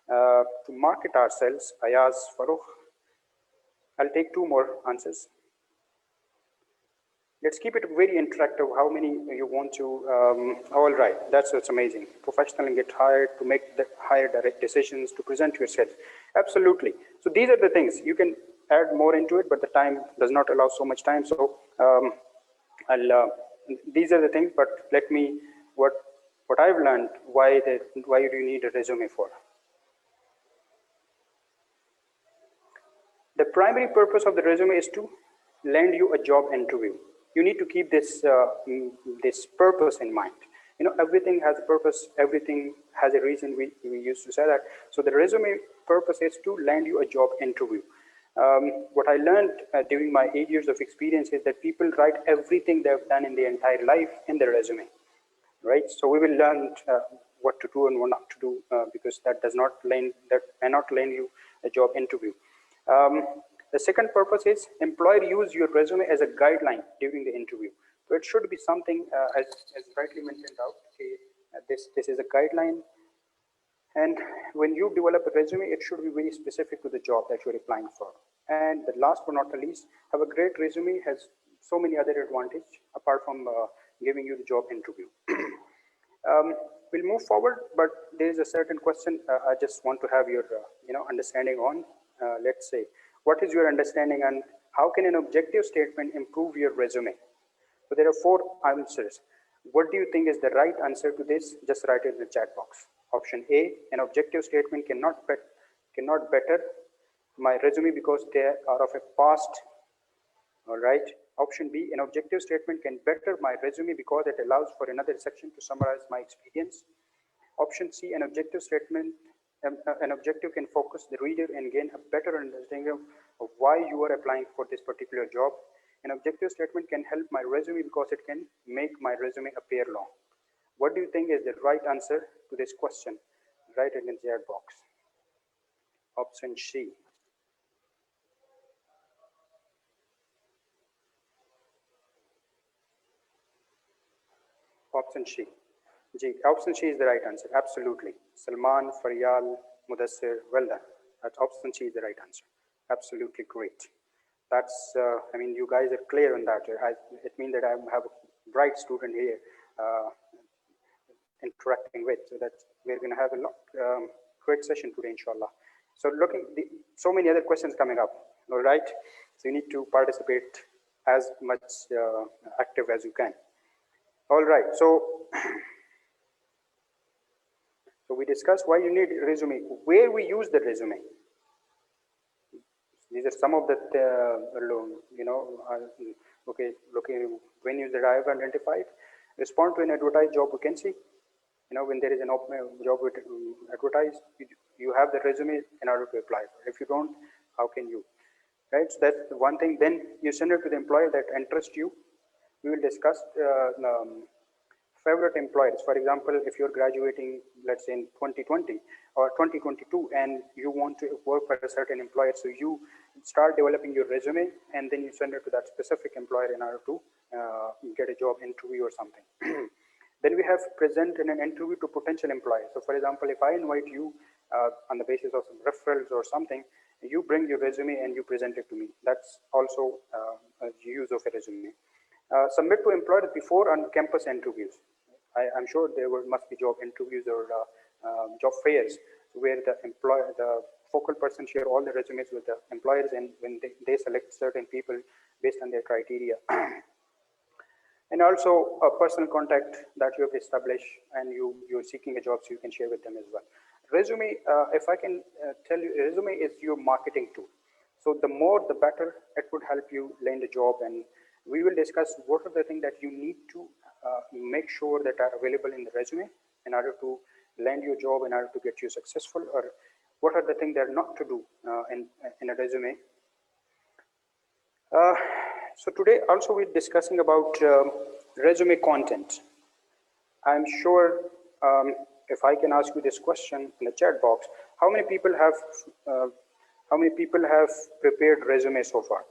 To market ourselves, Ayaz, Farooq. I'll take two more answers. Let's keep it very interactive. How many you want to? All right, that's amazing. Professional and get hired to make the higher direct decisions to present yourself. Absolutely. So these are the things you can add more into it, but the time does not allow so much time. So these are the things. But let me what I've learned. Why do you need a resume for? The primary purpose of the resume is to land you a job interview. You need to keep this purpose in mind. You know, everything has a purpose, everything has a reason. We used to say that. So the resume purpose is to land you a job interview. What I learned during my 8 years of experience is that people write everything they've done in their entire life in their resume, right? So we will learn what to do and what not to do because that may not land you a job interview. The second purpose is employer use your resume as a guideline during the interview. So it should be something, as rightly mentioned out, okay, this is a guideline. And when you develop a resume, it should be very specific to the job that you're applying for. And the last but not the least, have a great resume has so many other advantages apart from giving you the job interview. We'll move forward, but there is a certain question I just want to have your understanding on. Let's say, what is your understanding and how can an objective statement improve your resume? So there are 4 answers. What do you think is the right answer to this? Just write it in the chat box. Option A, an objective statement cannot better my resume because they are of a past. All right. Option B, an objective statement can better my resume because it allows for another section to summarize my experience. Option C, an objective statement, an objective can focus the reader and gain a better understanding of why you are applying for this particular job. An objective statement can help my resume because it can make my resume appear long. What do you think is the right answer to this question? Write it in the chat box. Option C. Option C. Option C is the right answer. Absolutely. Salman, Faryal, Mudassir, well done. That's option C is the right answer. Absolutely great. That's, I mean, you guys are clear on that. It means that I have a bright student here interacting with, so that we're going to have a great session today, inshallah. So so many other questions coming up, all right? So you need to participate as much active as you can. All right, so we discussed why you need a resume, where we use the resume. These are some of the, okay, venues that I have identified. Respond to an advertised job vacancy. You know, when there is an job advertised, you have the resume in order to apply. If you don't, how can you? Right, so that's one thing. Then you send it to the employer that interests you. We will discuss favorite employers. For example, if you're graduating, let's say in 2020 or 2022, and you want to work for a certain employer, so you start developing your resume and then you send it to that specific employer in order to get a job interview or something. Then we have present in an interview to potential employers. So for example, if I invite you on the basis of some referrals or something, you bring your resume and you present it to me. That's also a use of a resume. Submit to employers before on-campus interviews. I'm sure there must be job interviews or job fairs where the focal person share all the resumes with the employers, and when they select certain people based on their criteria. And also a personal contact that you have established and you're seeking a job, so you can share with them as well. Resume, if I can tell you, resume is your marketing tool. So the more, the better it would help you land a job. And we will discuss what are the things that you need to make sure that are available in the resume in order to land your job, in order to get you successful, or what are the things that are not to do in a resume. So today also we're discussing about resume content. I'm sure if I can ask you this question in the chat box, how many people have prepared resume so far?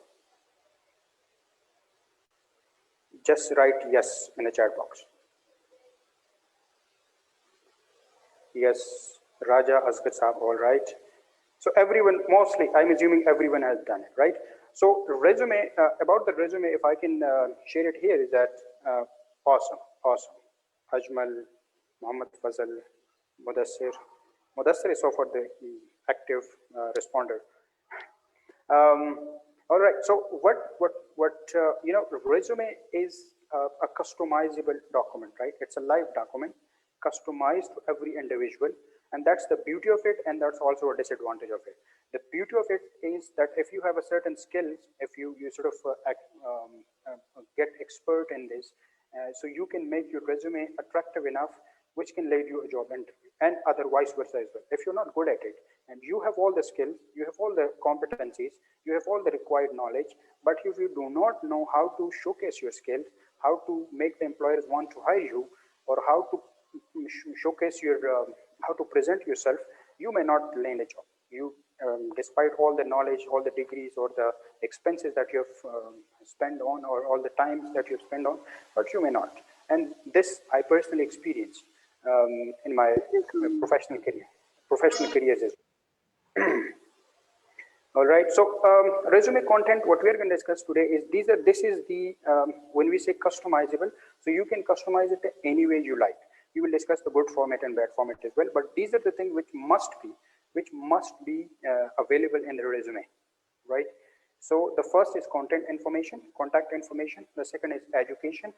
Just write yes in the chat box. Yes, Raja Asghar Saab, all right. So everyone, mostly, I'm assuming everyone has done it, right? So resume, about the resume, if I can share it here, is that awesome, awesome. Ajmal, Muhammad Fazal, Mudassir. Mudassir is so for the active responder. All right. So resume is a customizable document, right? It's a live document, customized to every individual, and that's the beauty of it, and that's also a disadvantage of it. The beauty of it is that if you have a certain skills, if you sort of get expert in this, so you can make your resume attractive enough, which can lead you a job interview, and other vice versa as well. If you're not good at it, and you have all the skills, you have all the competencies, you have all the required knowledge, but if you do not know how to showcase your skills, how to make the employers want to hire you, or how to showcase your, how to present yourself, you may not land a job. You, despite all the knowledge, all the degrees, or the expenses that you have spent on, or all the times that you have spent on, but you may not. And this I personally experienced in my professional careers as well. All right. So resume content, what we're going to discuss today is this is the, when we say customizable, so you can customize it any way you like. We will discuss the good format and bad format as well, but these are the things which must be available in the resume, right? So the first is content information, contact information. The second is education,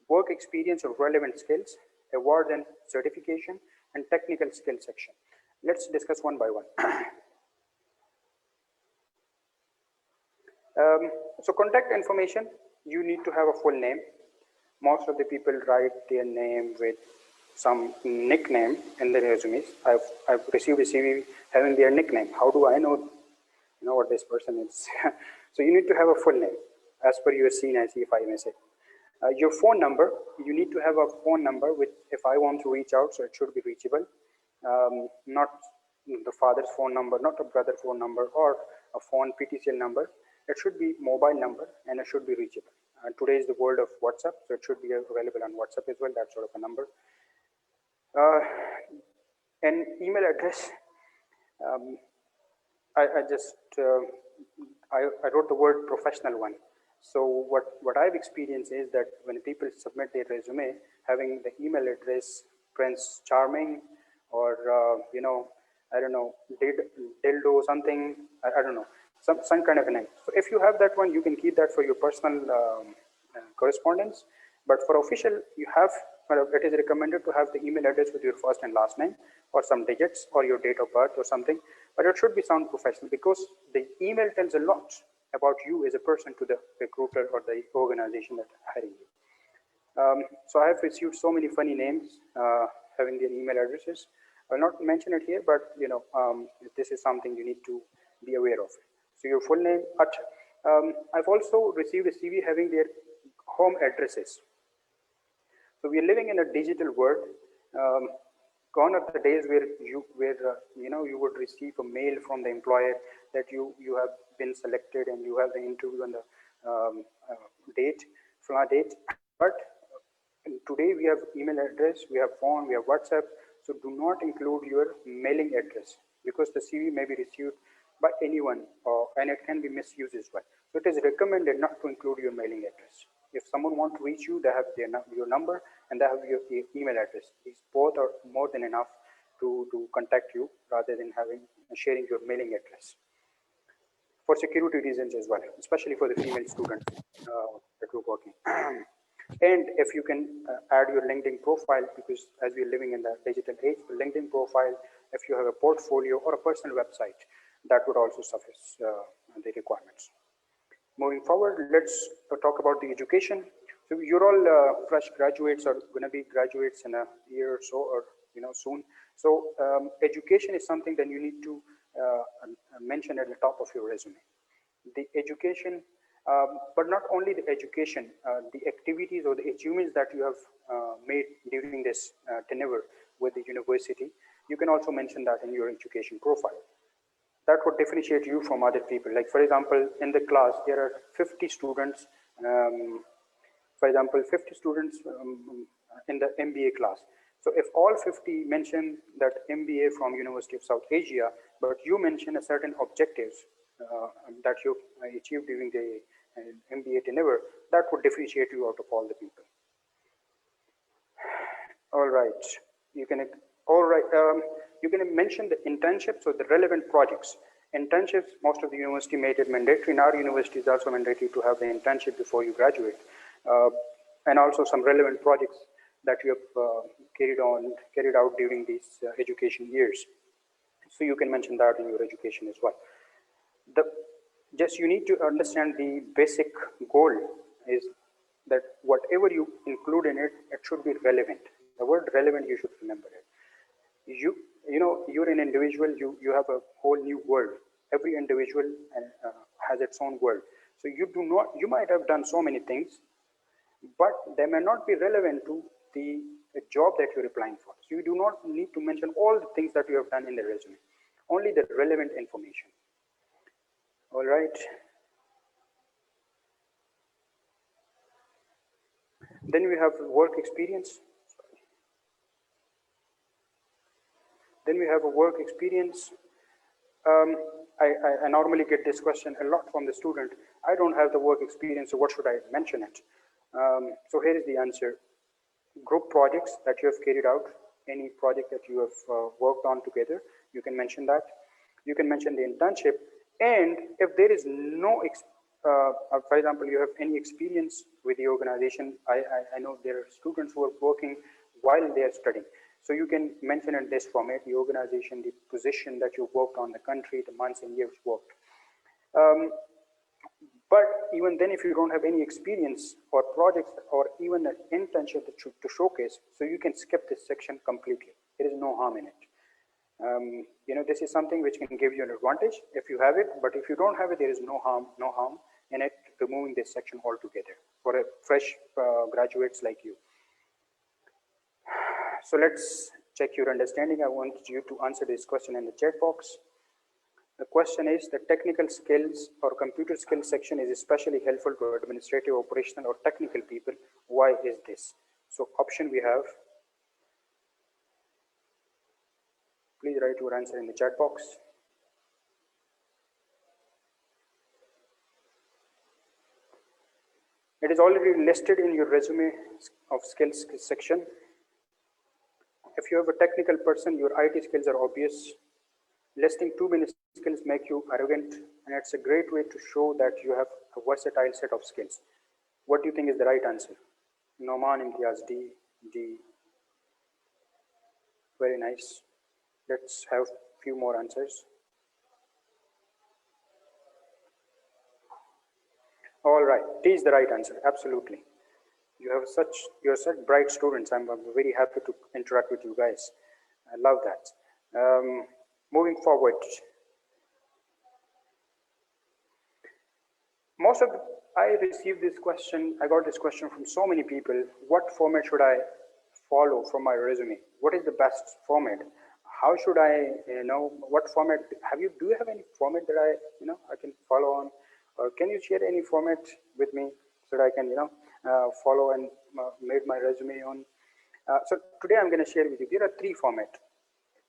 work experience or relevant skills, awards and certification, and technical skill section. Let's discuss one by one. So contact information, you need to have a full name. Most of the people write their name with some nickname in their resumes. I've received a CV having their nickname. How do I know what this person is? So you need to have a full name as per your CNIC, if I may say. Your phone number, you need to have a phone number with, if I want to reach out, so it should be reachable. Not the father's phone number, not a brother's phone number, or a phone PTCL number. It should be mobile number, and it should be reachable. Today is the world of WhatsApp, so it should be available on WhatsApp as well, that sort of a number. An email address, I wrote the word professional one. So what I've experienced is that when people submit their resume, having the email address Prince Charming, or I don't know, dildo something, I don't know, some kind of a name. So if you have that one, you can keep that for your personal correspondence. But for official, you have, it is recommended to have the email address with your first and last name, or some digits, or your date of birth or something. But it should be sound professional, because the email tells a lot about you as a person to the recruiter or the organization that is hiring you. So I have received so many funny names having their email addresses. I'll not mention it here, but this is something you need to be aware of. So your full name. I've also received a CV having their home addresses. So we are living in a digital world. Gone are the days where you would receive a mail from the employer that you have been selected and you have the interview on the date. But today we have email address, we have phone, we have WhatsApp. So do not include your mailing address, because the CV may be received by anyone, and it can be misused as well. So it is recommended not to include your mailing address. If someone wants to reach you, they have your number and they have your email address. These both are more than enough to contact you, rather than sharing your mailing address. For security reasons as well, especially for the female students that we're working. And if you can add your LinkedIn profile, because as we're living in the digital age, the LinkedIn profile, if you have a portfolio or a personal website, that would also suffice the requirements. Moving forward, let's talk about the education. So you're all fresh graduates, or going to be graduates in a year or so, or soon. So education is something that you need to mention at the top of your resume. The education, but not only the education, the activities or the achievements that you have made during this tenure with the university, you can also mention that in your education profile. That would differentiate you from other people. Like, for example, in the class, there are 50 students, for example, 50 students in the MBA class. So if all 50 mention that MBA from University of South Asia, but you mention a certain objectives that you achieved during the MBA tenure, that would differentiate you out of all the people. All right, you can you can mention the internships or the relevant projects. Internships, most of the university made it mandatory. In our university, it's also mandatory to have the internship before you graduate, and also some relevant projects that you have carried out during these education years. So you can mention that in your education as well. Just you need to understand the basic goal is that whatever you include in it, it should be relevant. The word relevant, you should remember it. You know, you're an individual, you have a whole new world. Every individual has its own world. So you might have done so many things, but they may not be relevant to the job that you're applying for. So you do not need to mention all the things that you have done in the resume, only the relevant information. All right. Then we have work experience. Then we have a work experience. I normally get this question a lot from the student. I don't have the work experience, so what should I mention it? So here is the answer. Group projects that you have carried out, any project that you have worked on together, you can mention that. You can mention the internship. And if there is no, for example, you have any experience with the organization, I know there are students who are working while they are studying. So you can mention in this format, the organization, the position that you worked on, the country, the months and years worked. But even then, if you don't have any experience or projects or even an internship to showcase, so you can skip this section completely. There is no harm in it. You know, this is something which can give you an advantage if you have it, but if you don't have it, there is no harm in it removing this section altogether for a fresh graduates like you. So let's check your understanding. I want you to answer this question in the chat box. The question is, the technical skills or computer skills section is especially helpful to administrative, operational, or technical people. Why is this? So option we have. Please write your answer in the chat box. It is already listed in your resume of skills section. If you have a technical person, your IT skills are obvious. Listing too many skills make you arrogant, and it's a great way to show that you have a versatile set of skills. What do you think is the right answer? Noman Imtiaz, D. Very nice. Let's have a few more answers. All right, D is the right answer, absolutely. You're such bright students. I'm very happy to interact with you guys. I love that. Moving forward, I received this question, I got this question from so many people. What format should I follow for my resume? What is the best format? How should I know what format? Do you have any format that I can follow on? Or can you share any format with me so that I can follow and make my resume on? So today I'm going to share with you. There are three formats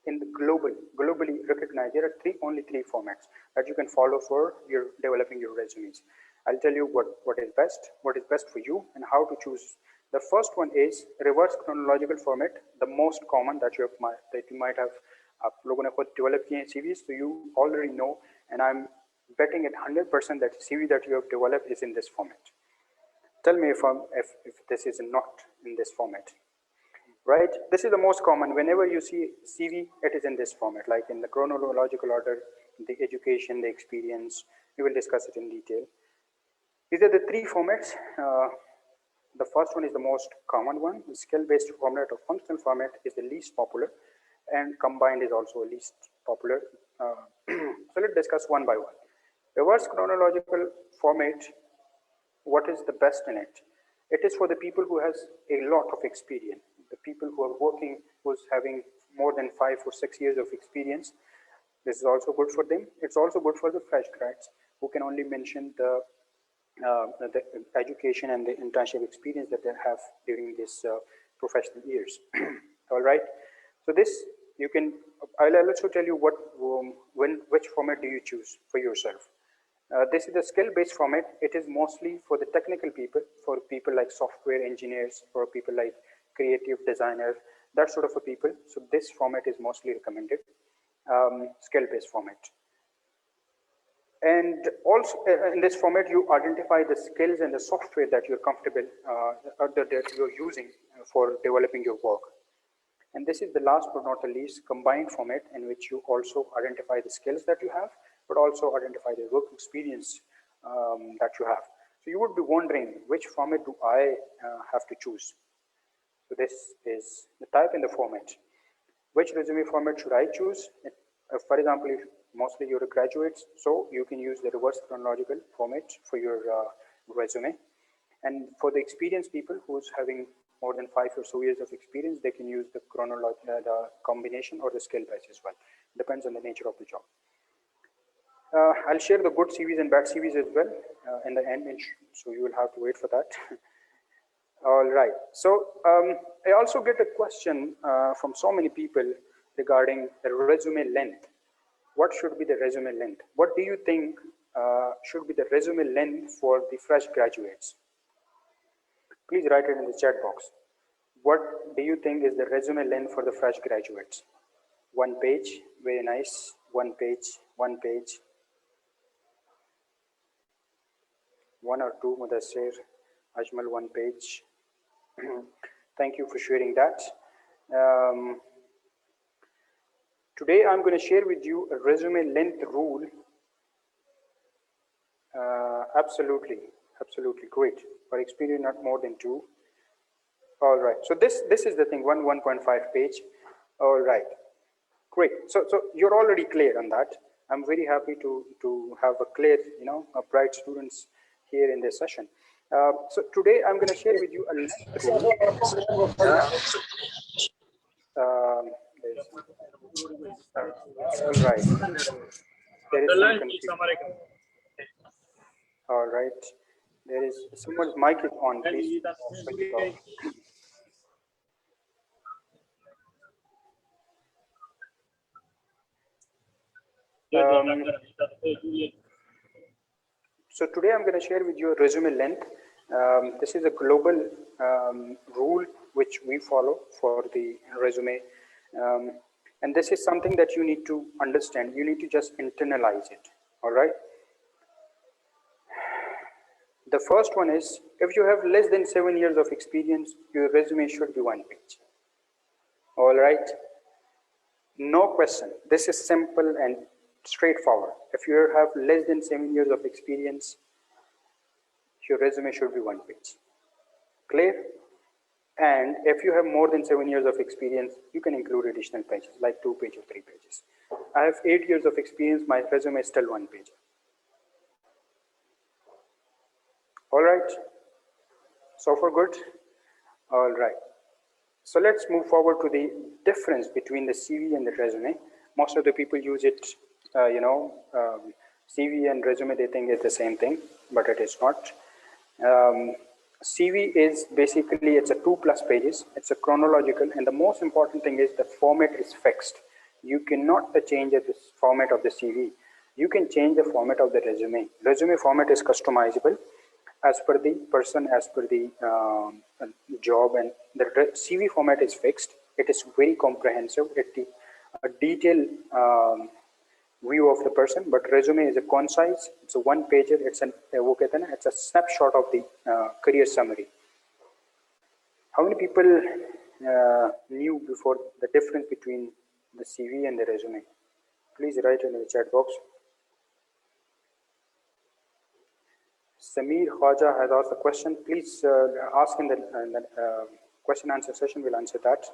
in the globally recognized. There are only three formats that you can follow for your developing your resumes. I'll tell you what is best for you and how to choose. The first one is reverse chronological format, the most common that you might have. लोगों ने खुद develop किए CVs, so you already know, and I'm betting it 100% that CV that you have developed is in this format. Tell me if this is not in this format. Right, this is the most common. Whenever you see CV, it is in this format, like in the chronological order, the education, the experience. We will discuss it in detail. These are the three formats. The first one is the most common one. The skill-based format or functional format is the least popular, and combined is also least popular. So let's discuss one by one. Reverse chronological format, what is the best in it? It is for the people who has a lot of experience, the people who are working, who's having more than 5 or 6 years of experience. This is also good for them. It's also good for the fresh grads who can only mention the education and the internship experience that they have during these professional years. All right. So this you can. I'll also tell you what which format do you choose for yourself. This is the skill-based format. It is mostly for the technical people, for people like software engineers, for people like creative designers, that sort of a people. So this format is mostly recommended, skill-based format. And also in this format, you identify the skills and the software that you're comfortable or that you're using for developing your work. And this is the last but not the least combined format in which you also identify the skills that you have, but also identify the work experience that you have. So you would be wondering, which format do I have to choose? So this is the type in the format. Which resume format should I choose? For example, if mostly you're graduates, so you can use the reverse chronological format for your resume. And for the experienced people who's having more than 5 or so years of experience, they can use the the combination or the skill batch as well. Depends on the nature of the job. I'll share the good CVs and bad CVs as well in the end, so you will have to wait for that. All right. So I also get a question from so many people regarding the resume length. What should be the resume length? What do you think should be the resume length for the fresh graduates? Please write it in the chat box. What do you think is the resume length for the fresh graduates? 1 page, very nice. 1 page, 1 page. 1 or 2, Mudassir, Ajmal, 1 page. Thank you for sharing that. Today I'm going to share with you a resume length rule. Absolutely great. For experience, not more than 2. All right. So this is the thing. 1.5 page. All right. Great. So you're already clear on that. I'm very happy to have a clear, bright students here in this session. So today I'm going to share with you a length rule. All right. There is some confusion. All right. There is someone's mic is on, please. So today I'm going to share with you a resume length. This is a global rule which we follow for the resume. And this is something that you need to understand. You need to just internalize it. All right. The first one is, if you have less than 7 years of experience, your resume should be 1 page. All right. No question. This is simple and straightforward. If you have less than 7 years of experience, your resume should be 1 page. Clear? And if you have more than 7 years of experience, you can include additional pages, like 2 pages or 3 pages. I have 8 years of experience, my resume is still 1 page. All right. So far good? All right. So let's move forward to the difference between the CV and the resume. Most of the people use it, CV and resume, they think it's the same thing, but it is not. CV is basically, it's a 2+ pages. It's a chronological, and the most important thing is the format is fixed. You cannot change the format of the CV. You can change the format of the resume. Resume format is customizable as per the person, as per the job, and the CV format is fixed. It is very comprehensive. It a detailed view of the person, but resume is a concise. It's a 1 pager. It's a snapshot of the career summary. How many people knew before the difference between the CV and the resume? Please write in the chat box. Samir Khaja has asked a question. Please ask in the question answer session. We'll answer that.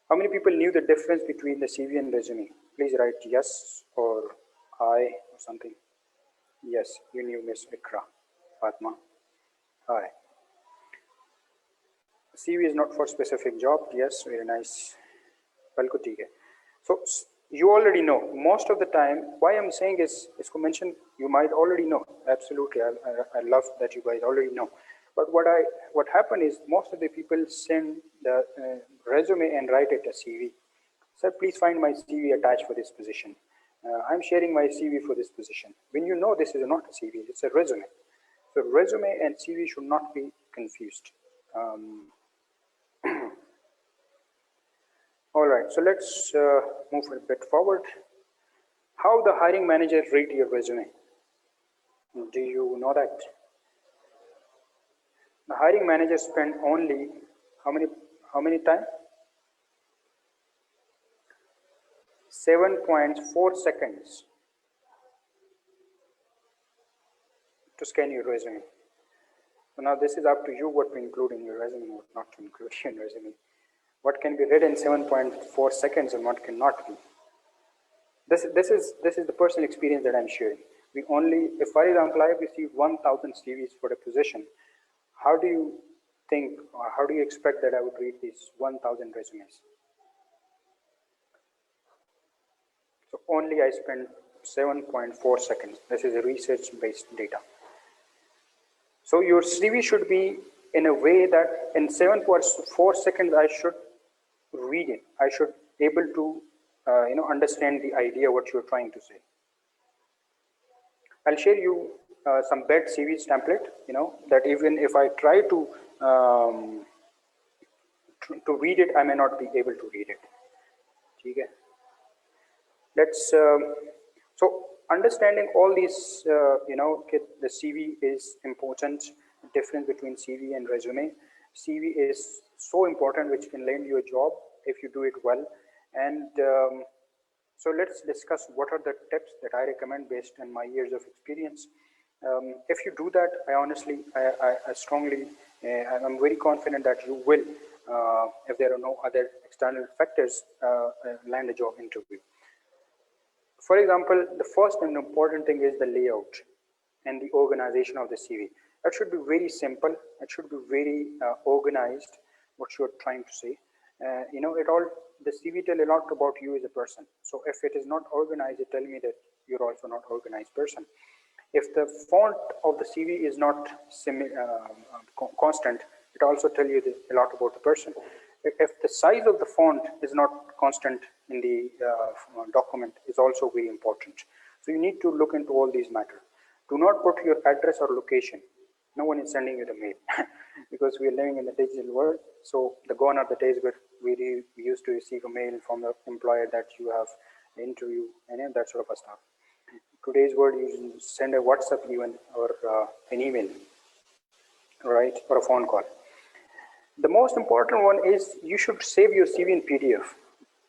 How many people knew the difference between the CV and resume? Please write yes or I or something. Yes, you knew, Miss Ikra, Fatma. Hi. CV is not for specific job. Yes, very nice. So you already know. Most of the time, why I'm saying is, mention, you might already know. Absolutely, I love that you guys already know. But what happened is most of the people send the resume and write it a CV. Sir, please find my CV attached for this position. I'm sharing my CV for this position. When you know this is not a CV, it's a resume. So resume and CV should not be confused. All right, so let's move a bit forward. How the hiring manager read your resume? Do you know that? The hiring manager spend only how many time? 7.4 seconds to scan your resume. So now this is up to you what to include in your resume, what not to include in your resume. What can be read in 7.4 seconds and what cannot be. This is the personal experience that I'm sharing. We only, if for example I have received 1,000 CVs for a position, how do you think or how do you expect that I would read these 1,000 resumes? So only I spend 7.4 seconds. This is a research-based data. So your CV should be in a way that in 7.4 seconds I should read it. I should able to understand the idea what you're trying to say. I'll share you some bad CVs template. That even if I try to read it, I may not be able to read it. Okay. Let's so understanding all these, the CV is important. Difference between CV and resume. CV is so important, which can land you a job if you do it well. And so let's discuss what are the tips that I recommend based on my years of experience. If you do that, I honestly, I strongly, I'm very confident that you will, if there are no other external factors, land a job interview. For example, the first and important thing is the layout and the organization of the CV. That should be very simple. It should be very organized, what you're trying to say. The CV tell a lot about you as a person. So if it is not organized, it tells me that you're also not organized person. If the font of the CV is not constant, it also tells you a lot about the person. If the size of the font is not constant in the document, is also very important. So you need to look into all these matters. Do not put your address or location. No one is sending you the mail because we are living in the digital world. So the gone are the days where we used to receive a mail from the employer that you have an interview and that sort of stuff. Today's world, you send a WhatsApp even or an email, right, or a phone call. The most important one is you should save your CV in PDF.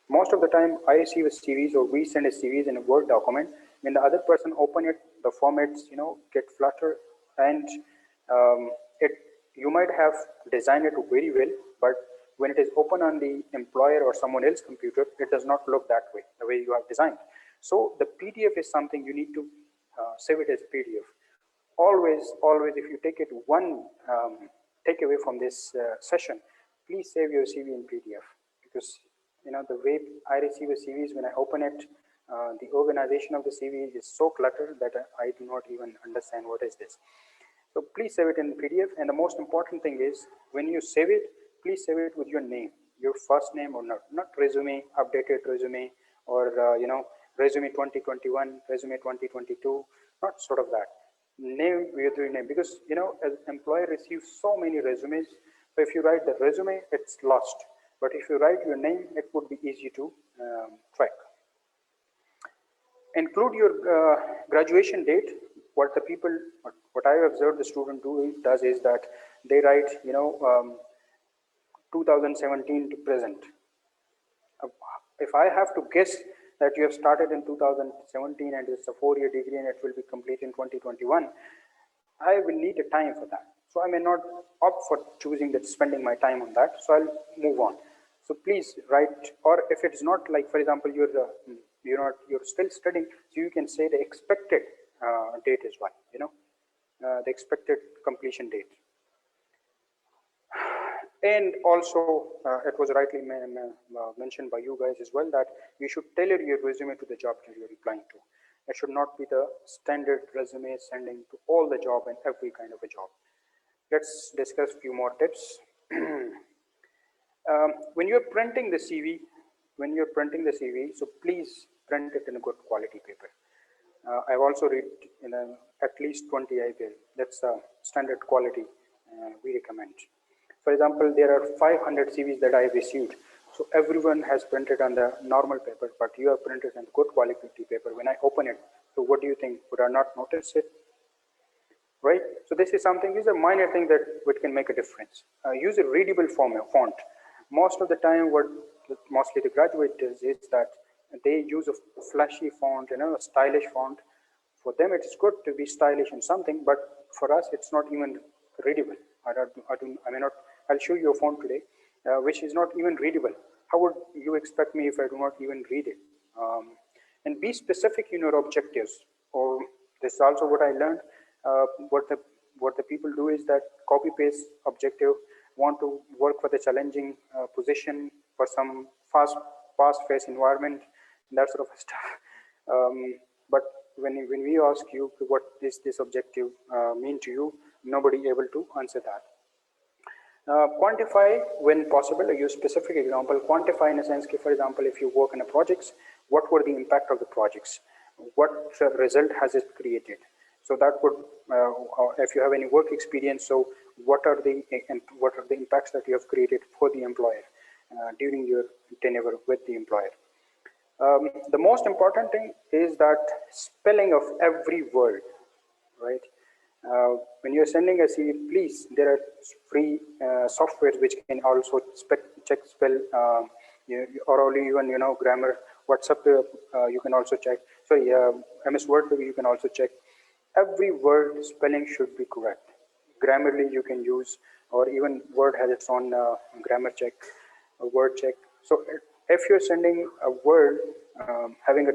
Most of the time, I receive a CVs or we send a CVs in a Word document. When the other person open it, the formats get fluttered, and you might have designed it very well, but when it is open on the employer or someone else's computer, it does not look that way, the way you have designed. So the PDF is something you need to save it as PDF. Always, if you take it one takeaway from this session, please save your CV in PDF, because the way I receive a CV is when I open it, the organization of the CV is so cluttered that I do not even understand what is this. So please save it in PDF. And the most important thing is when you save it, please save it with your name, your first name or not resume, updated resume, or resume 2021, resume 2022, not sort of that. Name with your name, because as employer receives so many resumes. So if you write the resume, it's lost. But if you write your name, it would be easy to track. Include your graduation date. What I observed the student does is that they write 2017 to present. If I have to guess that you have started in 2017 and it's a 4-year degree and it will be complete in 2021, I will need a time for that. So I may not opt for choosing that, spending my time on that. So I'll move on. So please write, or if it's not, like for example, you're still studying, so you can say the expected date is what, the expected completion date. And also, it was rightly mentioned by you guys as well that you should tailor your resume to the job that you're applying to. It should not be the standard resume sending to all the job and every kind of a job. Let's discuss a few more tips. When you're printing the CV, so please print it in a good quality paper. I've also read in at least 20 IPL. That's standard quality we recommend. For example, there are 500 CVs that I have received. So everyone has printed on the normal paper, but you have printed on good quality paper. When I open it, so what do you think? Would I not notice it? Right? So this is something, these are minor things that which can make a difference. Use a readable font. Most of the time, what mostly the graduate does is that they use a flashy font, a stylish font. For them, it's good to be stylish in something, but for us, it's not even readable. I may not. I'll show you a font today, which is not even readable. How would you expect me if I do not even read it? And be specific in your objectives. Or this is also what I learned. What the people do is that copy paste objective, want to work for the challenging position for some fast paced environment, that sort of stuff. But when we ask you what is this objective mean to you, nobody able to answer that. Quantify when possible. I use specific example. Quantify in a sense, for example, if you work in a projects, what were the impact of the projects? What result has it created? So that would, if you have any work experience, so what are the impacts that you have created for the employer during your tenure with the employer? The most important thing is that spelling of every word, right? When you're sending a CV, please, there are free softwares which can also check spell, or even, grammar. WhatsApp, you can also check. Sorry, MS Word, you can also check. Every word spelling should be correct. Grammarly you can use, or even Word has its own grammar check, a word check. So if you're sending a word having a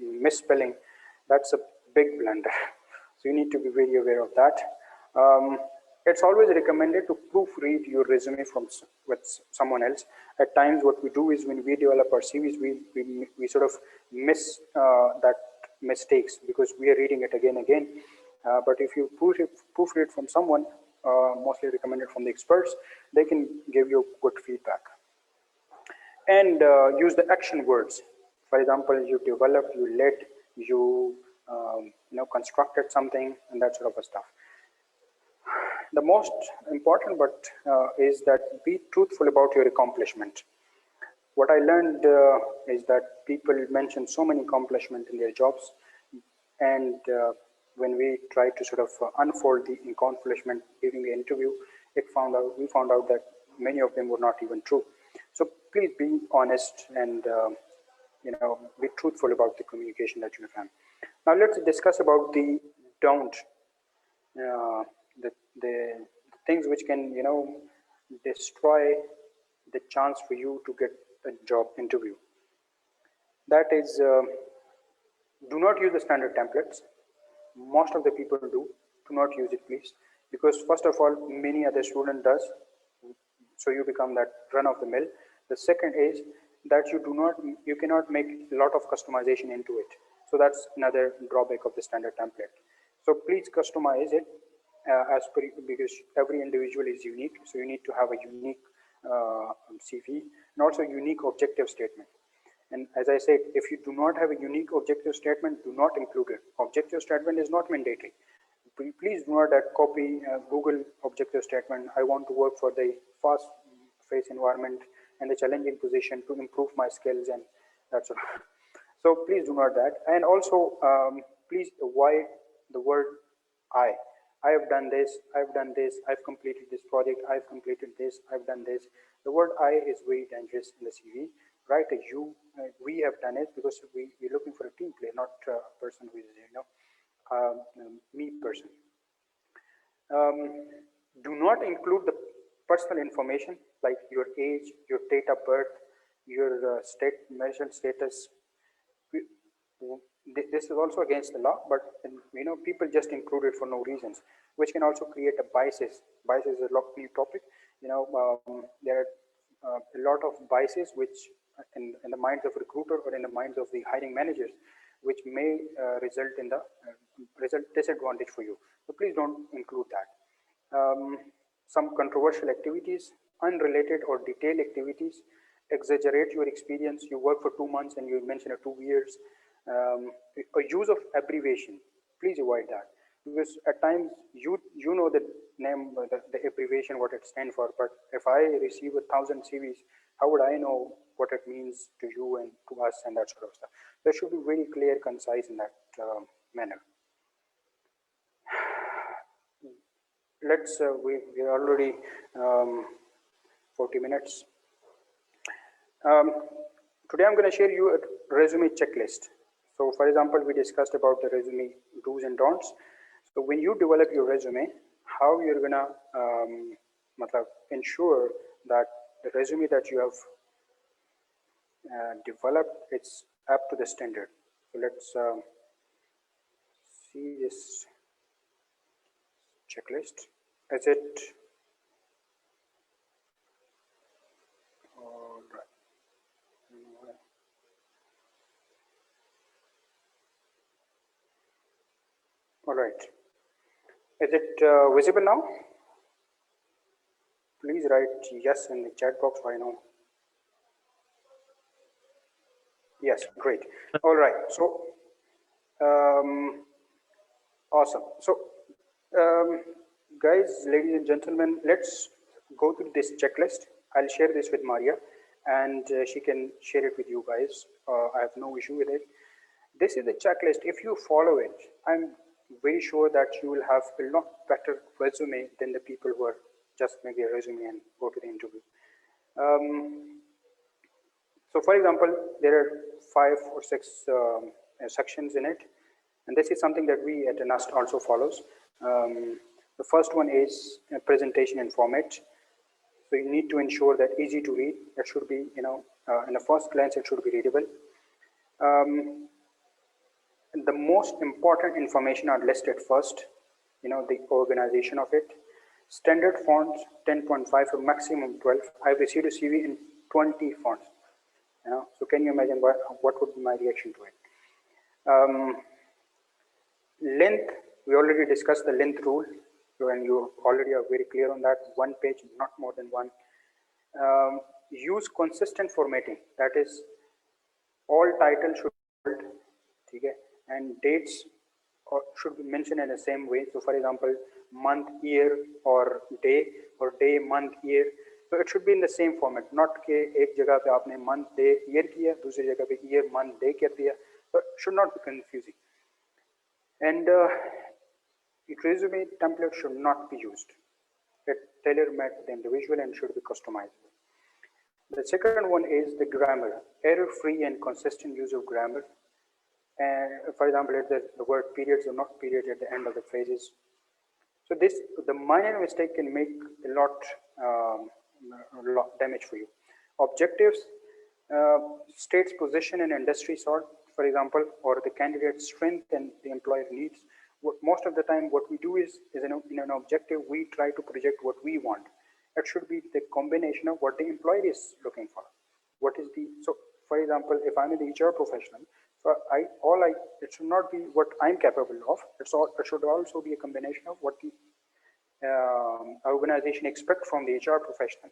misspelling, that's a big blunder. So you need to be very aware of that. It's always recommended to proofread your resume with someone else. At times, what we do is when we develop our CVs, we sort of miss that mistakes because we are reading it again and again. But if you proofread from someone, mostly recommended from the experts, they can give you good feedback. And use the action words. For example, you developed, you led, you constructed something, and that sort of stuff. The most important but is that be truthful about your accomplishment. What I learned is that people mention so many accomplishments in their jobs, and when we try to sort of unfold the accomplishment during the interview, we found out that many of them were not even true. So please be honest and be truthful about the communication that you have. Now let's discuss about the don't, the things which can destroy the chance for you to get a job interview. That is, do not use the standard templates. Most of the people do not use it, please, because first of all, many other student does, so you become that run of the mill. The second is that you cannot make a lot of customization into it. So that's another drawback of the standard template. So please customize it because every individual is unique. So you need to have a unique CV and also a unique objective statement. And as I said, if you do not have a unique objective statement, do not include it. Objective statement is not mandatory. Please do not copy Google objective statement. I want to work for the fast-paced environment and the challenging position to improve my skills, and that's all. So please do not that. And also, please avoid the word I. I have done this, I've done this, I've completed this project, I've completed this, I've done this. The word I is very dangerous in the CV. Write a you, we have done it, because we're looking for a team player, not a person who is, me person. Do not include the personal information like your age, your date of birth, your marital status. This is also against the law, but people just include it for no reasons, which can also create a biases. Bias is a new topic. There are a lot of biases which in the minds of recruiter or in the minds of the hiring managers, which may result in the result disadvantage for you. So please don't include that. Some controversial activities, unrelated or detailed activities, exaggerate your experience. You work for 2 months and you mention 2 years. A use of abbreviation, please avoid that, because at times you know the name, the abbreviation, what it stands for, but if I receive 1,000 CVs, how would I know what it means to you and to us and that sort of stuff? That should be very clear, concise in that manner. Let's we are already 40 minutes. Today I'm going to share you a resume checklist. So for example, we discussed about the resume do's and don'ts. So when you develop your resume, how you're going to ensure that the resume that you have developed, it's up to the standard. So let's see this checklist. Is it all right? All right. Is it visible now? Please write yes in the chat box. I know. Yes, great. All right. So, awesome. So, guys, ladies and gentlemen, let's go through this checklist. I'll share this with Maria, and she can share it with you guys. I have no issue with it. This is the checklist. If you follow it, I'm very sure that you will have a lot better resume than the people who are just make their resume and go to the interview. So for example, there are 5 or 6 sections in it, and this is something that we at NUST also follows. The first one is presentation and format. So you need to ensure that easy to read. It should be, in a first glance, it should be readable. The most important information are listed first, the organization of it. Standard fonts 10.5 or maximum 12. I've received a CV in 20 fonts. So can you imagine what would be my reaction to it? Length, we already discussed the length rule, and you already are very clear on that. 1 page, not more than 1. Use consistent formatting, that is, all titles should be bold, okay, and dates should be mentioned in the same way. So for example, month, year, or day, month, year. So it should be in the same format, not कि एक जगह पे आपने month, day, year किया, दूसरी जगह पे year, month, day कर दिया. So it should not be confusing. And resume template should not be used. It tailor-made to the individual and should be customizable. The second one is the grammar, error-free and consistent use of grammar. And for example, the word periods or not period at the end of the phrases. So the minor mistake can make a lot damage for you. Objectives, states position and industry sort, for example, or the candidate's strength and the employer needs. Most of the time, what we do is in an objective, we try to project what we want. It should be the combination of what the employer is looking for. So for example, if I'm an HR professional, so it should not be what I'm capable of. It should also be a combination of what the organization expects from the HR professional.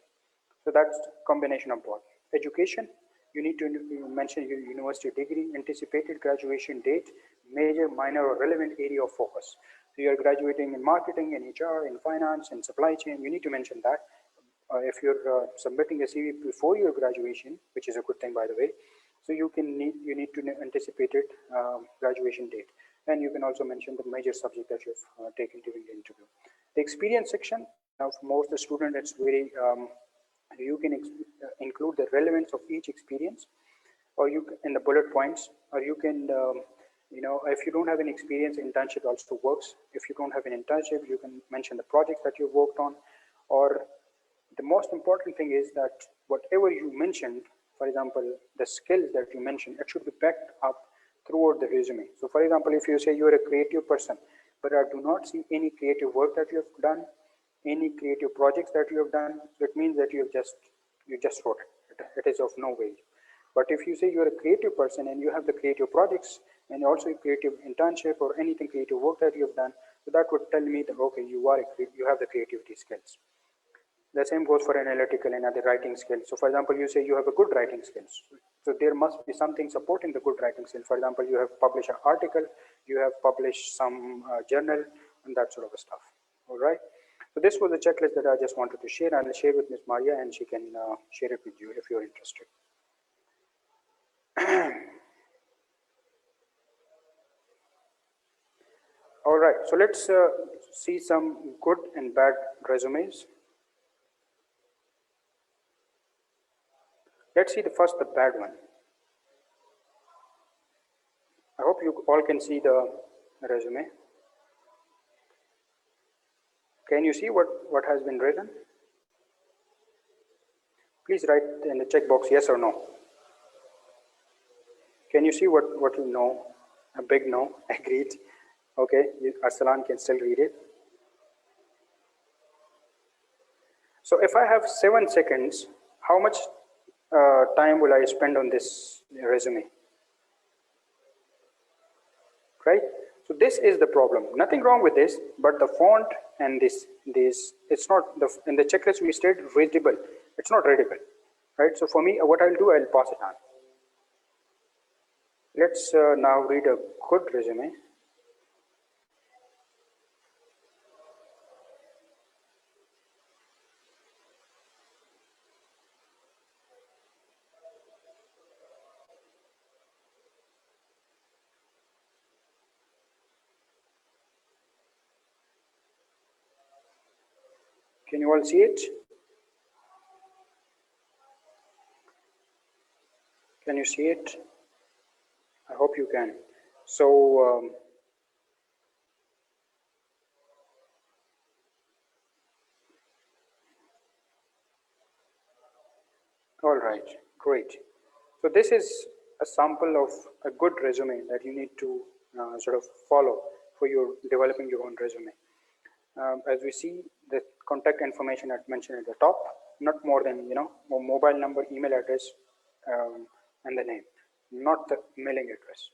So that's combination of both. Education, you need to mention your university degree, anticipated graduation date, major, minor, or relevant area of focus. So you're graduating in marketing, in HR, in finance, in supply chain, you need to mention that. If you're submitting a CV before your graduation, which is a good thing, by the way, so you need to anticipate it, graduation date, and you can also mention the major subject that you've taken during the interview. The experience section, now for most of the students, it's very you can include the relevance of each experience, or in the bullet points, or you can if you don't have an experience, internship also works. If you don't have an internship, you can mention the project that you worked on, or the most important thing is that whatever you mentioned, for example, the skills that you mentioned, it should be backed up throughout the resume. So for example, if you say you're a creative person, but I do not see any creative work that you have done, any creative projects that you have done, so it means that you just wrote it. It is of no value. But if you say you're a creative person and you have the creative projects and also a creative internship or anything creative work that you have done, So that would tell me that, okay, you have the creativity skills. The same goes for analytical and other writing skills. So for example, you say you have a good writing skills. So there must be something supporting the good writing skills. For example, you have published an article, you have published some journal, and that sort of stuff. All right. So this was the checklist that I just wanted to share. I'll share with Ms. Maria, and she can share it with you if you're interested. All right. So let's see some good and bad resumes. Let's see the bad one. I hope you all can see the resume. Can you see what has been written? Please write in the checkbox yes or no. Can you see what you know? A big no. Agreed. Okay, Arsalan can still read it. So if I have 7 seconds, how much time will I spend on this resume? Right? So this is the problem. Nothing wrong with this, but the font and this it's not, in the checklist we said readable. It's not readable. Right? So for me, what I'll do, I'll pass it on. Let's now read a good resume. Can you all see it? Can you see it? I hope you can. So, all right, great. So this is a sample of a good resume that you need to sort of follow for your developing your own resume. As we see, the contact information I mentioned at the top, not more than, mobile number, email address, and the name, not the mailing address.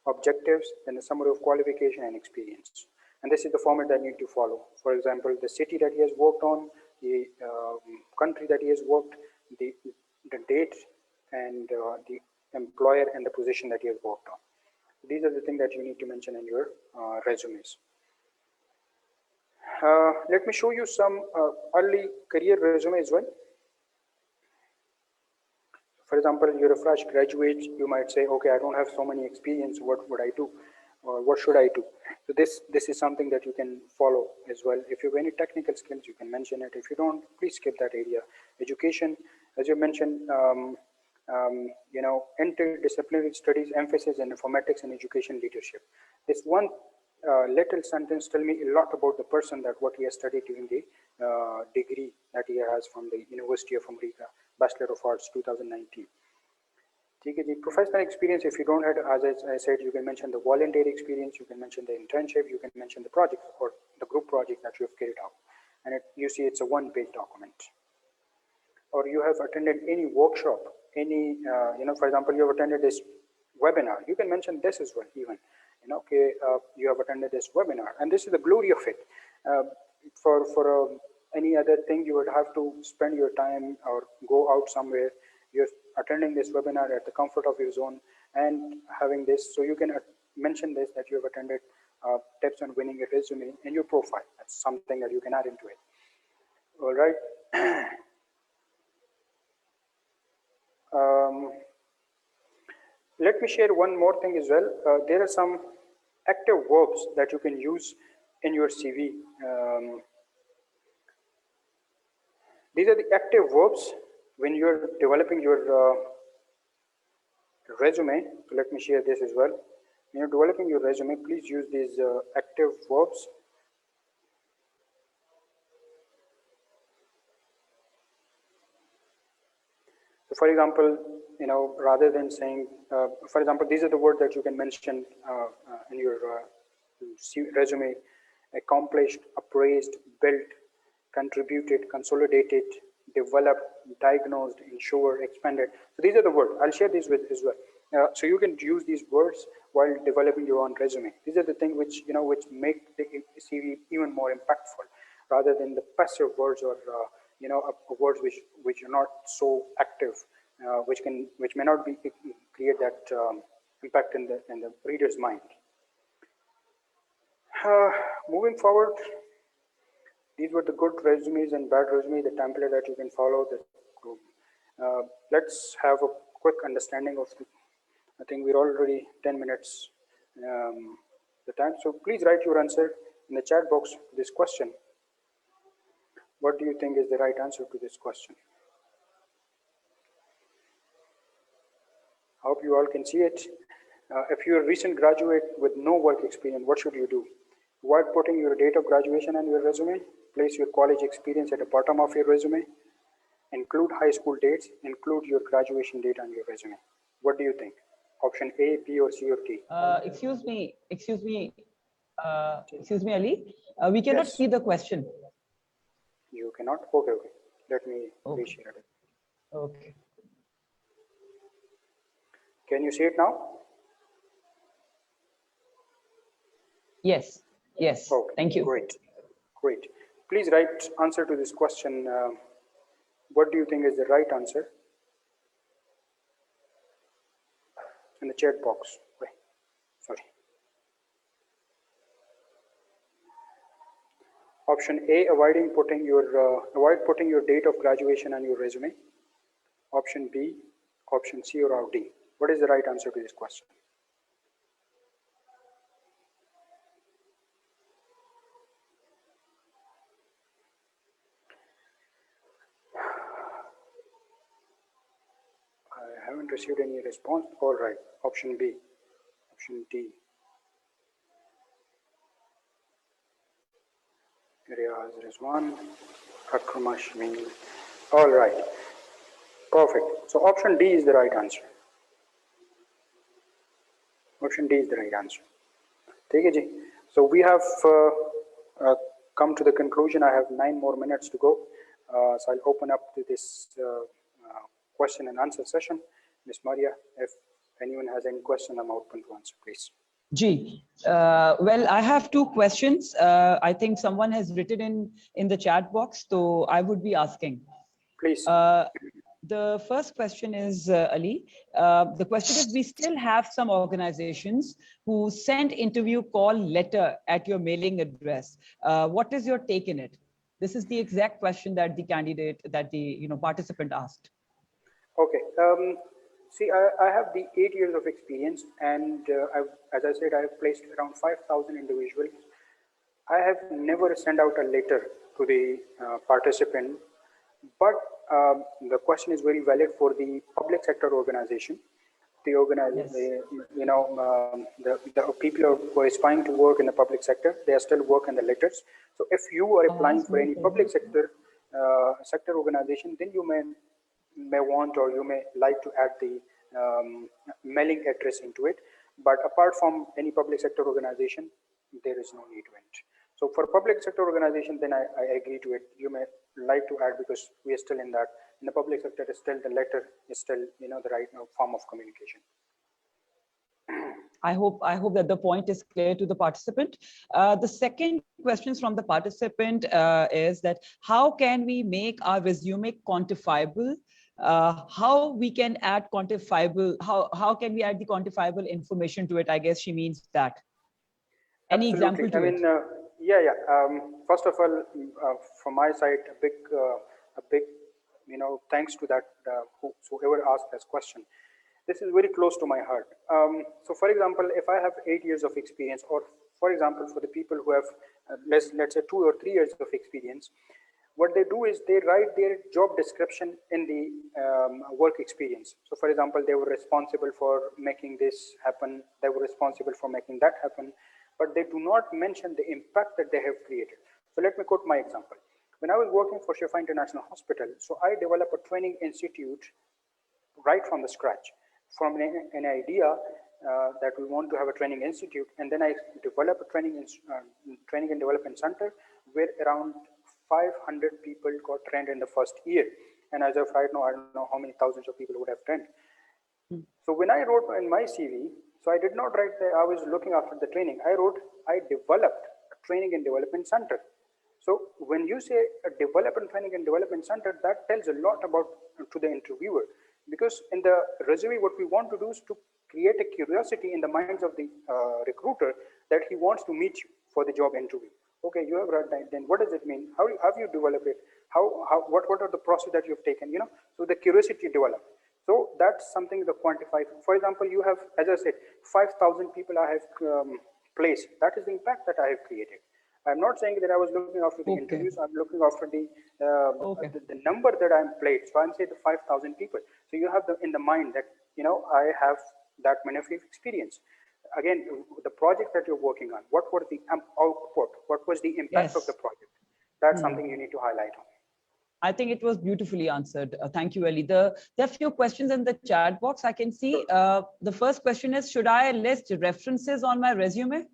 Objectives, then the summary of qualification and experience. And this is the format that you need to follow. For example, the city that he has worked on, the country that he has worked, the date, and the employer and the position that he has worked on. These are the things that you need to mention in your resumes. Let me show you some early career resume as well. For example, you're a fresh graduate, you might say, okay, I don't have so many experience, what would I do? Or what should I do? So this is something that you can follow as well. If you have any technical skills, you can mention it. If you don't, please skip that area. Education, as you mentioned, interdisciplinary studies, emphasis in informatics and education leadership. This one little sentence tell me a lot about the person, that what he has studied during the degree that he has from the University of America, Bachelor of Arts 2019. Professional experience, if you don't have, as I said, you can mention the volunteer experience, you can mention the internship, you can mention the project or the group project that you have carried out. And you see it's a one-page document. Or you have attended any workshop, any, for example, you have attended this webinar, you can mention this as well even. Okay, you have attended this webinar, and this is the glory of it. For any other thing, you would have to spend your time or go out somewhere. You're attending this webinar at the comfort of your zone and having this, so you can mention this, that you have attended tips on winning a resume in your profile. That's something that you can add into it. All right. Let me share one more thing as well. There are some active verbs that you can use in your CV. These are the active verbs when you're developing your resume. So let me share this as well. When you're developing your resume, please use these active verbs. So for example, rather than saying, for example, these are the words that you can mention in your resume: accomplished, appraised, built, contributed, consolidated, developed, diagnosed, ensured, expanded. So these are the words. I'll share these with as well. So you can use these words while developing your own resume. These are the things which which make the CV even more impactful, rather than the passive words or words which are not so active, which may not be create that impact in the reader's mind. Moving forward, these were the good resumes and bad resumes, the template that you can follow. Let's have a quick understanding of the, I think we're already 10 minutes the time. So please write your answer in the chat box to this question. What do you think is the right answer to this question? I hope you all can see it. If you're a recent graduate with no work experience, what should you do? Avoid putting your date of graduation on your resume. Place your college experience at the bottom of your resume. Include high school dates. Include your graduation date on your resume. What do you think? Option A, B, or C, or D? Excuse me, Ali. We cannot see the question. You cannot? Okay. Let me reshare it. Okay. Can you see it now? Yes. Okay. Thank you. Great. Please write answer to this question. What do you think is the right answer? In the chat box. Wait, sorry. Option A, avoid putting your date of graduation on your resume. Option B, option C, or D. What is the right answer to this question? I haven't received any response. All right. Option B. Option D. Riaz Rizwan. Akrama Shmeen. All right. Perfect. So option D is the right answer. Option D is the right answer. So we have come to the conclusion. I have 9 more minutes to go. So I'll open up to this question and answer session. Ms. Maria, if anyone has any question, I'm open to answer, please. Well, I have 2 questions. I think someone has written in the chat box, so I would be asking. Please. The first question is, Ali, the question is, we still have some organizations who send interview call letter at your mailing address. What is your take in it? This is the exact question that the candidate, that the participant asked. Okay. See, I have the 8 years of experience, and as I said, I have placed around 5,000 individuals. I have never sent out a letter to the participant, but the question is very valid for the public sector organization. The the people who are aspiring to work in the public sector, they are still working the letters. So if you are applying for any public sector organization, then you may want, or you may like to add the mailing address into it. But apart from any public sector organization, there is no need to it. So for public sector organization, then I agree to it. You may like to add, because we are still in that. In the public sector, still the letter is still the right form of communication. I hope that the point is clear to the participant. The second question from the participant is that how can we make our resume quantifiable? How we can add quantifiable? How can we add the quantifiable information to it? I guess she means that. Any example to it? First of all, from my side, a big thanks to that whoever asked this question. This is very close to my heart. So for example, if I have 8 years of experience, or for example, for the people who have let's say 2 or 3 years of experience, what they do is they write their job description in the work experience. So for example, they were responsible for making this happen. They were responsible for making that happen, but they do not mention the impact that they have created. So let me quote my example. When I was working for Shifa International Hospital, so I developed a training institute right from the scratch, from an idea that we want to have a training institute, and then I developed a training and development center where around 500 people got trained in the first year. And as of right now, I don't know how many thousands of people would have trained. So when I wrote in my CV, so I did not write that I was looking after the training. I wrote I developed a training and development center. So when you say a development training and development center, that tells a lot about to the interviewer, because in the resume, what we want to do is to create a curiosity in the minds of the recruiter that he wants to meet you for the job interview. Okay, you have read that. Then what does it mean? How have you developed it? What are the process that you've taken? You know, so the curiosity developed. So that's something to quantify. For example, you have, as I said, 5,000 people I have placed. That is the impact that I have created. I'm not saying that I was looking after the interviews. I'm looking after the number that I'm played. So I'm saying the 5,000 people. So you have in the mind that, you know, I have that many of experience. Again, the project that you're working on, what was the output? What was the impact of the project? That's something you need to highlight on. I think it was beautifully answered. Thank you, Ali. There are a few questions in the chat box. I can see the first question is, should I list references on my resume?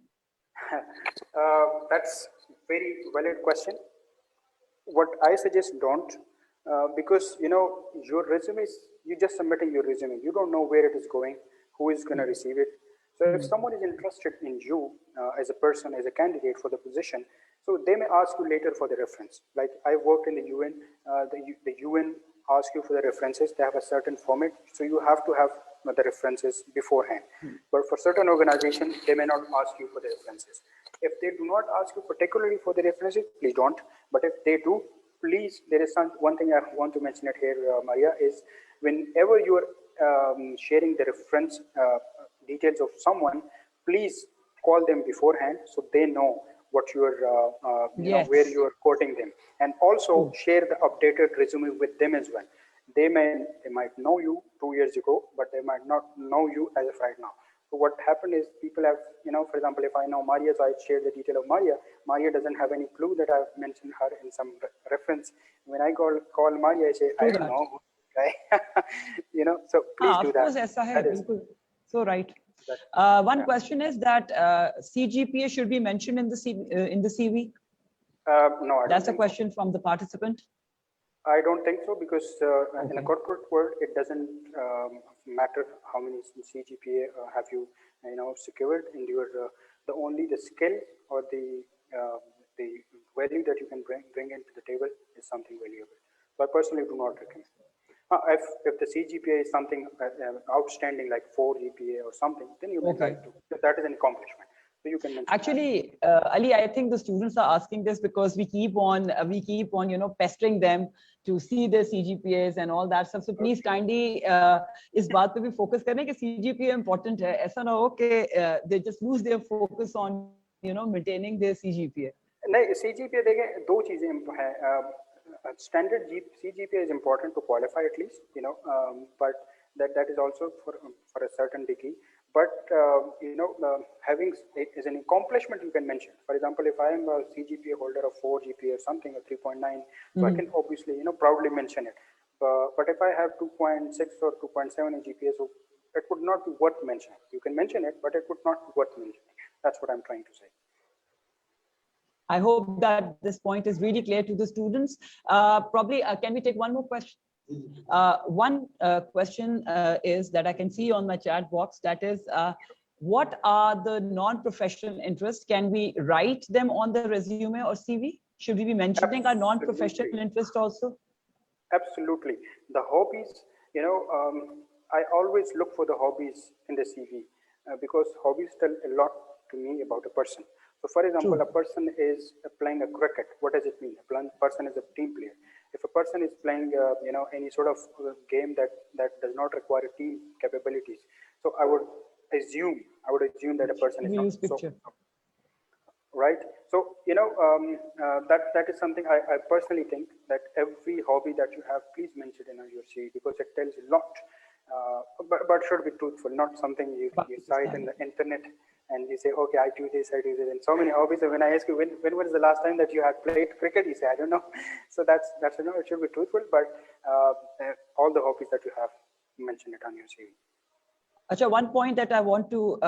That's very valid question. What I suggest, don't, because, you know, your resume is, you're just submitting your resume. You don't know where it is going, who is going to receive it. So if someone is interested in you as a person, as a candidate for the position, so they may ask you later for the reference. Like I worked in the UN, the UN asks you for the references. They have a certain format, so you have to have the references beforehand. But for certain organizations, they may not ask you for the references. If they do not ask you particularly for the references, please don't. But if they do, please, there is one thing I want to mention it here, Maria, is whenever you are sharing the reference details of someone, please call them beforehand so they know what you are, you know, where you are quoting them, and also share the updated resume with them as well. They might know you 2 years ago, but they might not know you as of right now. So what happened is people have, you know, for example, if I know Maria, so I share the detail of Maria. Maria doesn't have any clue that I've mentioned her in some reference. When I call Maria, I say, I don't know who this guy. You know, so please do that. Of course, that is so right. One question is that CGPA should be mentioned in the CV. No, that's a question from the participant. I don't think so, because in a corporate world, it doesn't matter how many CGPA have you, you know, secured in your. The only the skill or the value that you can bring into the table is something valuable. So I personally do not recommend. If the CGPA is something outstanding, like 4 GPA or something, then you may like to. That is an accomplishment. So you can mention. Actually, Ali, I think the students are asking this because we keep on, you know, pestering them to see their CGPAs and all that stuff. So please kindly इस बात पे भी focus करें कि CGPA important है. ऐसा ना हो कि they just lose their focus on, you know, maintaining their CGPA. नहीं, CGPA देखें, दो चीजें हैं. Standard CGPA is important to qualify at least, you know, but that is also for a certain degree. But you know, having it is an accomplishment you can mention. For example, if I am a CGPA holder of 4 GPA or something, or 3.9, so I can obviously, you know, proudly mention it. But if I have 2.6 or 2.7 in GPA, so it would not be worth mentioning. You can mention it, but it would not be worth mentioning. That's what I'm trying to say. I hope that this point is really clear to the students. Probably, can we take one more question? One question is that I can see on my chat box, that is, what are the non-professional interests? Can we write them on the resume or CV? Should we be mentioning our non-professional interest also? Absolutely. The hobbies, you know, I always look for the hobbies in the CV because hobbies tell a lot to me about a person. So for example, a person is playing a cricket. What does it mean? A person is a team player. If a person is playing, you know, any sort of game that does not require team capabilities, so I would assume that a person is not. So, right. So, you know, that is something I personally think that every hobby that you have, please mention it in your CV because it tells a lot. But should be truthful, not something you cite in the internet and you say, okay, I do this, and so many hobbies. And when I ask you, when was the last time that you had played cricket? You say, I don't know. So that's you know, it should be truthful, but all the hobbies that you have, mention it on your CV. Acha, one point that I want to,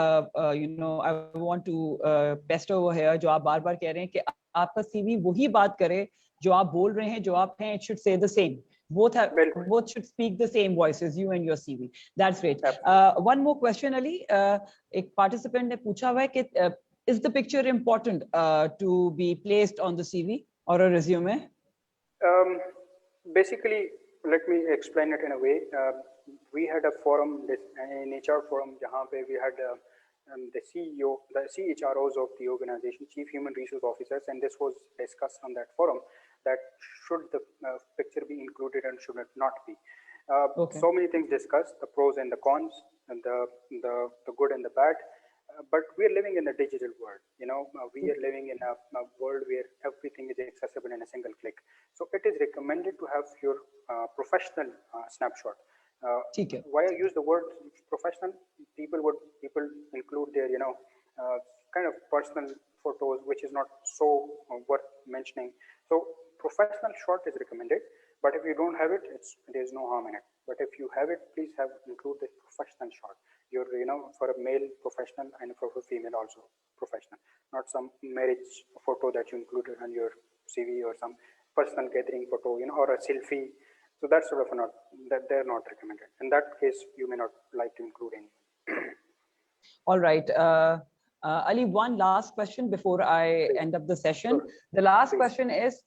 you know, I want to pester over here, जो आप बार-बार कह रहे हैं कि आपका CV वही बात करे जो आप बोल रहे हैं, जो आप हैं, it should say the same. Well, both should speak the same voices, you and your CV. That's great. One more question, Ali. एक participant ने पूछा हुआ है कि is the picture important to be placed on the CV or a resume? Basically, let me explain it in a way. We had a forum, an HR forum, where we had the CEO, the CHROs of the organization, Chief Human Resource Officers, and this was discussed on that forum, that should the picture be included and should it not be. Okay. So many things discussed, the pros and the cons, and the good and the bad. But we are living in a digital world, we are living in a world where everything is accessible in a single click. So it is recommended to have your professional snapshot. Why I use the word professional? People include their, kind of personal photos, which is not so worth mentioning. So professional shot is recommended, but if you don't have it, there's no harm in it. But if you have it, please include the professional shot. Your, for a male professional and for a female also professional, not some marriage photo that you included on your CV or some personal gathering photo, or a selfie. So that's sort of that they're not recommended. In that case, you may not like to include any. All right. Ali, one last question before I end up the session. Sure. The last question is,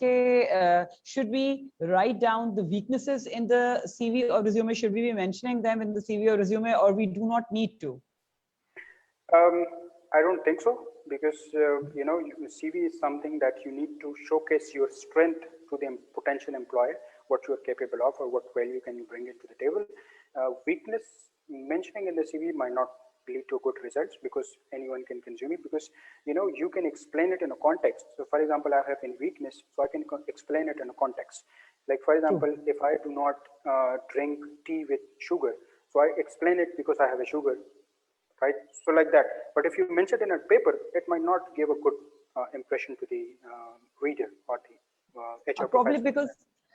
should we write down the weaknesses in the CV or resume? Should we be mentioning them in the CV or resume, or we do not need to? I don't think so, because, CV is something that you need to showcase your strength to the potential employer, what you are capable of or what value can you bring into the table. Weakness mentioning in the CV might not lead to good results, because anyone can consume it, because you can explain it in a context. So for example, I have a weakness, so I can explain it in a context. Like for example, if I do not drink tea with sugar, so I explain it because I have a sugar, right? So like that. But if you mention it in a paper, it might not give a good impression to the reader or the HR probably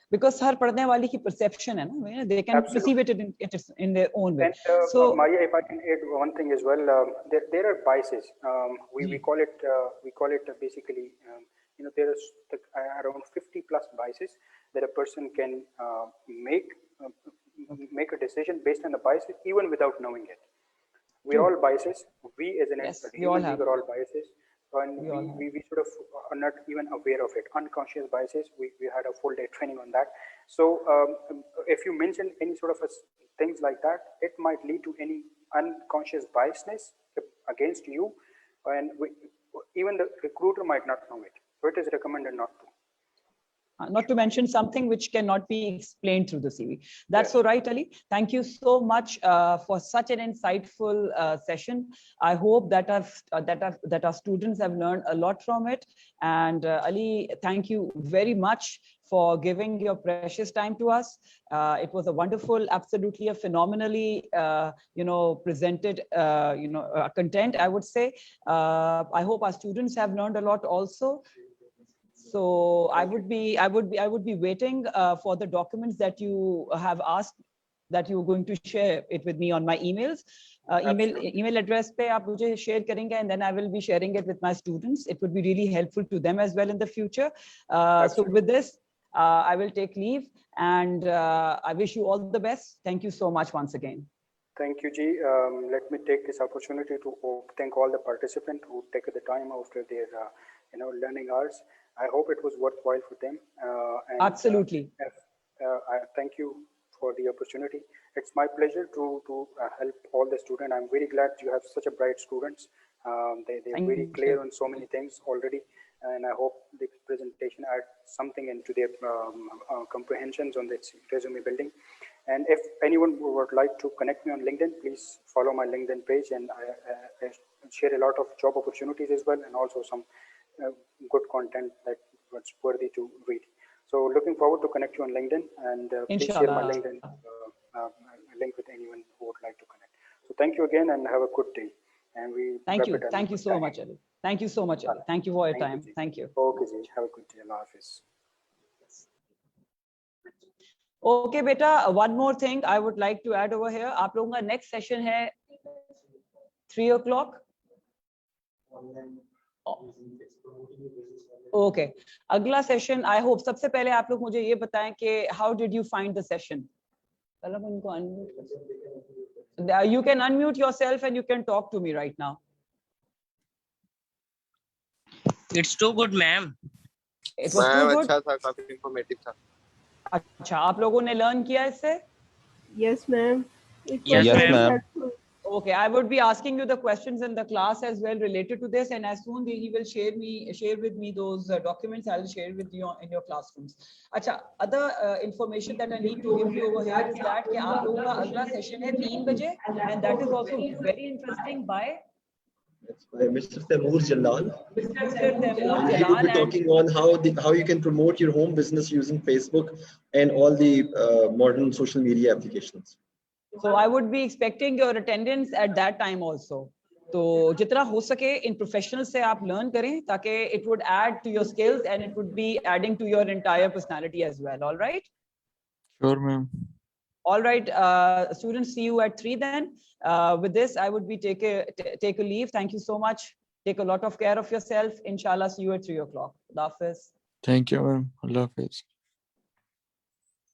because her पढ़ने वाली की perception है ना, they can perceive it in their own way. And so Maria, if I can add one thing as well, there are biases. We call it basically, there is around 50 plus biases that a person can make a decision based on the biases even without knowing it. We're all biases. We as an human being are all biases. And we sort of are not even aware of it. Unconscious biases, we had a full day training on that. So if you mention any sort of things like that, it might lead to any unconscious biasness against you, and even the recruiter might not know it. So it is recommended not to. Not to mention something which cannot be explained through the CV. That's so right, Ali. Thank you so much for such an insightful session. I hope that our students have learned a lot from it. And Ali, thank you very much for giving your precious time to us. It was a wonderful, absolutely a phenomenally, presented, content, I would say. I hope our students have learned a lot also. So I would be waiting for the documents that you have asked, that you're going to share it with me on my emails. Email address pe aap mujhe share karenge, and then I will be sharing it with my students. It would be really helpful to them as well in the future. So with this, I will take leave, and I wish you all the best. Thank you so much once again. Thank you, Ji. Let me take this opportunity to thank all the participants who take the time after their learning hours. I hope it was worthwhile for them. Absolutely. I thank you for the opportunity. It's my pleasure to help all the students. I'm very glad you have such a bright students. They're very clear on so many things already, and I hope the presentation adds something into their comprehensions on this resume building. And if anyone would like to connect me on LinkedIn, please follow my LinkedIn page, and I share a lot of job opportunities as well, and also some good content that was worthy to read. So looking forward to connect you on LinkedIn, and please share my LinkedIn link with anyone who would like to connect. So thank you again, and have a good day. And we thank you so much, Ali. Thank you so much, Ali. Thank you for your time. Thank you. Okay, ji. Have a good day. Allah Hafiz. Okay, beta. One more thing I would like to add over here. आप लोगों का next session है 3 o'clock. Okay. अगला session, I hope सबसे पहले आप लोग मुझे ये बताएं कि how did you find the session? चलो उनको unmute कर दो. You can unmute yourself and you can talk to me right now. It's too good, ma'am. It was too good. अच्छा था, काफी informative था. अच्छा, आप लोगों ने learn किया इससे? Yes, ma'am. It was Yes, very ma'am. helpful. Okay, I would be asking you the questions in the class as well related to this, and as soon he will share with me those documents, I'll share with you in your classrooms. Acha, other information that I need to give you over here is that कि आप लोगों का अगला session है 3 बजे, and that is also very interesting by Mr. Taimur Jalal. Mr. Taimur He will be Jalal, and talking on how you can promote your home business using Facebook and all the modern social media applications. so I would be expecting your attendance at that time also. तो जितना हो सके इन professionals से आप learn करें ताकि it would add to your skills and it would be adding to your entire personality as well. All right. Sure, ma'am. All right, students, see you at 3 then. With this, I would be take a leave. Thank you so much. Take a lot of care of yourself. Inshallah, see you at 3 o'clock. Khudafis. Thank you, ma'am. Allah Hafiz.